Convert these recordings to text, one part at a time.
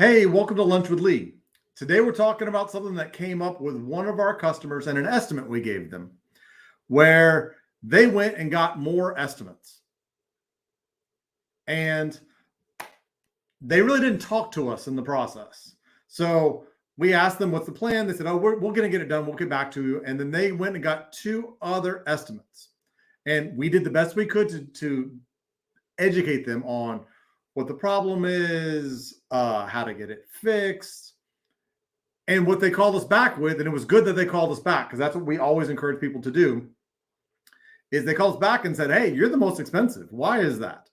Hey, welcome to Lunch with Lee. Today we're talking about something that came up with one of our customers and an estimate we gave them, where they went and got more estimates. And they really didn't talk to us in the process. So we asked them, what's the plan? They said, oh, we're going to get it done. We'll get back to you. And then they went and got two other estimates. And we did the best we could to educate them on what the problem is, how to get it fixed, and what they called us back with. And it was good that they called us back, because that's what we always encourage people to do, is they called us back and said, hey, you're the most expensive. Why is that?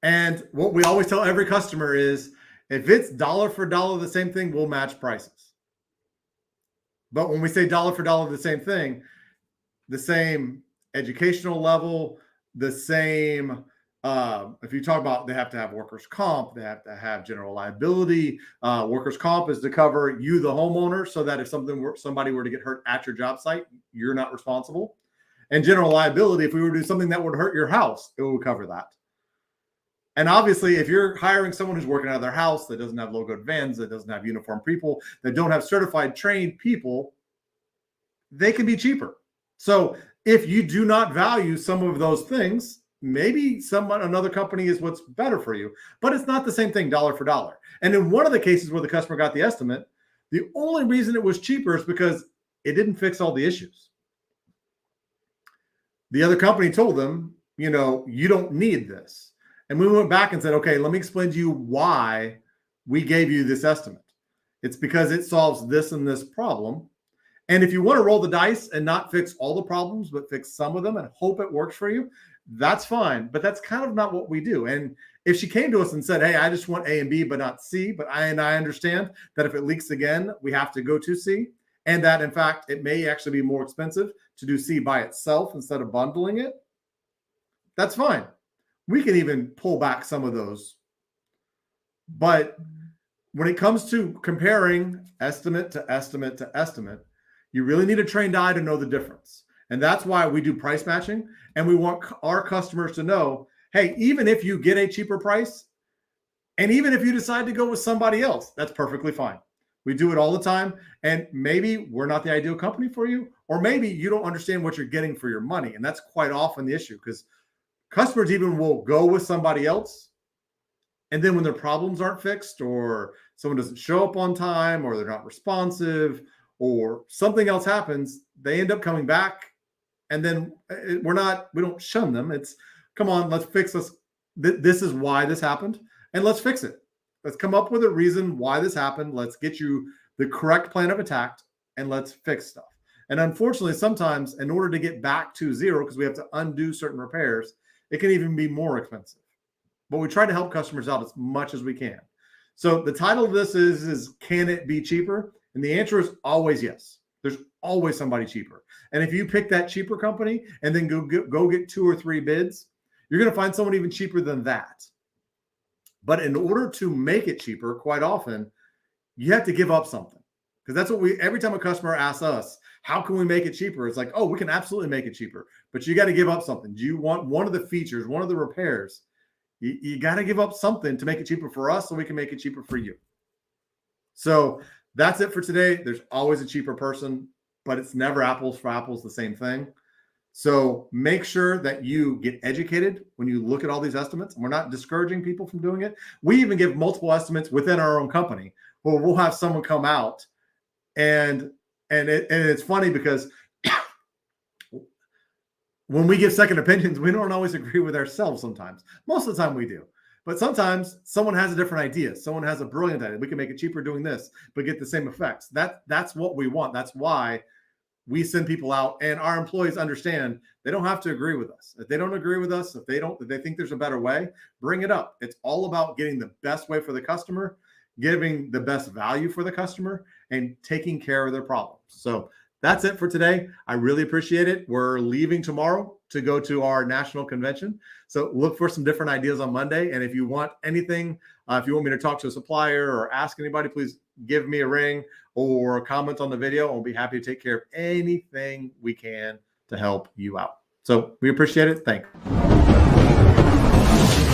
And what we always tell every customer is, if it's dollar for dollar the same thing, we'll match prices. But when we say dollar for dollar the same thing, the same educational level, the same, if you talk about, they have to have workers' comp, they have to have general liability. Workers' comp is to cover you, the homeowner, so that if somebody were to get hurt at your job site, you're not responsible. And general liability, if we were to do something that would hurt your house, it would cover that. And obviously, if you're hiring someone who's working out of their house, that doesn't have logoed vans, that doesn't have uniformed people, that don't have certified trained people, they can be cheaper. So if you do not value some of those things, maybe another company is what's better for you, but it's not the same thing dollar for dollar. And in one of the cases where the customer got the estimate, the only reason it was cheaper is because it didn't fix all the issues. The other company told them, you don't need this. And we went back and said, okay, let me explain to you why we gave you this estimate. It's because it solves this and this problem. And if you want to roll the dice and not fix all the problems, but fix some of them and hope it works for you, that's fine. But that's kind of not what we do. And if she came to us and said, hey, I just want A and B, but not C, but I understand that if it leaks again, we have to go to C, and that in fact, it may actually be more expensive to do C by itself instead of bundling it, that's fine. We can even pull back some of those. But when it comes to comparing estimate to estimate to estimate, you really need a trained eye to know the difference. And that's why we do price matching. And we want our customers to know, hey, even if you get a cheaper price, and even if you decide to go with somebody else, that's perfectly fine. We do it all the time. And maybe we're not the ideal company for you, or maybe you don't understand what you're getting for your money. And that's quite often the issue, because customers even will go with somebody else, and then when their problems aren't fixed, or someone doesn't show up on time, or they're not responsive, or something else happens, they end up coming back. And then we don't shun them. It's, come on, let's fix this. This is why this happened, and let's fix it. Let's come up with a reason why this happened. Let's get you the correct plan of attack, and let's fix stuff. And unfortunately, sometimes in order to get back to zero, because we have to undo certain repairs, it can even be more expensive. But we try to help customers out as much as we can. So the title of this is can it be cheaper? And the answer is always yes. There's always somebody cheaper. And if you pick that cheaper company and then go get 2 or 3 bids, you're going to find someone even cheaper than that. But in order to make it cheaper, quite often, you have to give up something. Because that's what every time a customer asks us, how can we make it cheaper? It's like, oh, we can absolutely make it cheaper, but you got to give up something. Do you want one of the features, one of the repairs? You got to give up something to make it cheaper for us, so we can make it cheaper for you. So that's it for today. There's always a cheaper person, but it's never apples for apples, the same thing. So make sure that you get educated when you look at all these estimates. And we're not discouraging people from doing it. We even give multiple estimates within our own company, where we'll have someone come out, and it's funny because when we give second opinions, we don't always agree with ourselves sometimes. Most of the time we do. But sometimes someone has a different idea. Someone has a brilliant idea. We can make it cheaper doing this, but get the same effects. That's what we want. That's why we send people out, and our employees understand they don't have to agree with us. If they don't agree with us, if they think there's a better way, bring it up. It's all about getting the best way for the customer, giving the best value for the customer, and taking care of their problems. So that's it for today. I really appreciate it. We're leaving tomorrow to go to our national convention. So look for some different ideas on Monday. And if you want anything, if you want me to talk to a supplier or ask anybody, please give me a ring or comment on the video. I'll be happy to take care of anything we can to help you out. So we appreciate it. Thanks.